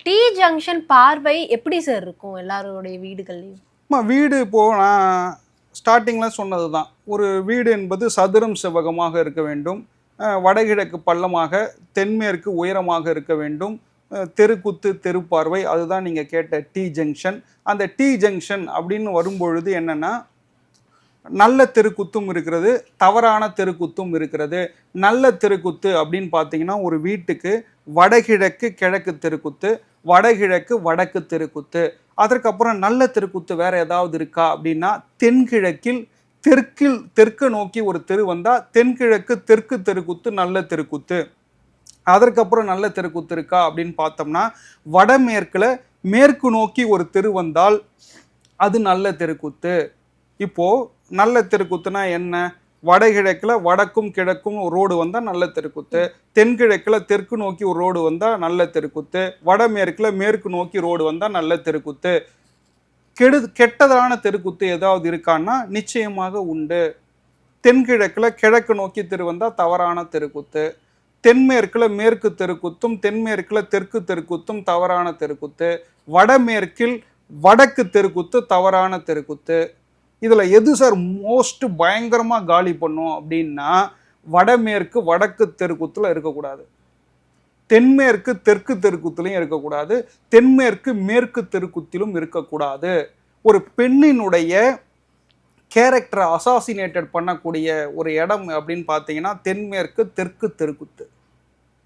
D junction பார்வை எப்படி sir இருக்கும் எல்லாருடைய வீடுகள்லையும்? வீடு இப்போது நான் ஸ்டார்டிங்கில் சொன்னது தான். ஒரு வீடு என்பது சதுரம் செவ்வகமாக இருக்க வேண்டும், வடகிழக்கு பள்ளமாக, தென்மேற்கு உயரமாக இருக்க வேண்டும், தெருக்குத்து தெருப்பார்வை, அதுதான் நீங்கள் கேட்ட டி ஜங்ஷன். அந்த டி ஜங்ஷன் அப்படின்னு வரும்பொழுது என்னென்னா, நல்ல தெருக்குத்தும் இருக்கிறது, தவறான தெருக்குத்தும் இருக்கிறது. நல்ல தெருக்குத்து அப்படின்னு பார்த்தீங்கன்னா, ஒரு வீட்டுக்கு வடகிழக்கு கிழக்கு தெருக்குத்து, வடகிழக்கு வடக்கு தெருக்குத்து. அதற்கப்புறம் நல்ல தெருக்குத்து வேற ஏதாவது இருக்கா அப்படின்னா, தென்கிழக்கில் தெற்கு நோக்கி ஒரு தெரு வந்தால் தென்கிழக்கு தெற்கு தெருக்குத்து நல்ல தெருக்குத்து. அதற்கப்புறம் நல்ல தெருக்குத்து இருக்கா அப்படின்னு பார்த்தோம்னா, வடமேற்கில் மேற்கு நோக்கி ஒரு தெரு வந்தால் அது நல்ல தெருக்குத்து. இப்போது நல்ல தெருக்குத்துனா என்ன? வடகிழக்கில் வடக்கும் கிழக்கும் ஒரு ரோடு வந்தால் நல்ல தெருக்குத்து, தென்கிழக்கில் தெற்கு நோக்கி ஒரு ரோடு வந்தால் நல்ல தெருக்குத்து, வடமேற்கில் மேற்கு நோக்கி ரோடு வந்தால் நல்ல தெருக்குத்து. கெட்டதான தெருக்குத்து ஏதாவது இருக்கான்னா நிச்சயமாக உண்டு. தென்கிழக்கில் கிழக்கு நோக்கி தெரு வந்தால் தவறான தெருக்குத்து, தென்மேற்கில் மேற்கு தெருக்குத்தும் தென்மேற்கில் தெற்கு தெருக்குத்தும் தவறான தெருக்குத்து, வடமேற்கில் வடக்கு தெருக்குத்து தவறான தெருக்குத்து. இதில் எது சார் மோஸ்ட் பயங்கரமாக காலி பண்ணும் அப்படின்னா, வடமேற்கு வடக்கு தெருக்குத்தில் இருக்கக்கூடாது, தென்மேற்கு தெற்கு தெருக்குத்திலையும் இருக்கக்கூடாது, தென்மேற்கு மேற்கு தெருக்குத்திலும் இருக்கக்கூடாது. ஒரு பெண்ணினுடைய கேரக்டரை அசாசினேட்டட் பண்ணக்கூடிய ஒரு இடம் அப்படின்னு பார்த்தீங்கன்னா தென்மேற்கு தெற்கு தெருக்குத்து.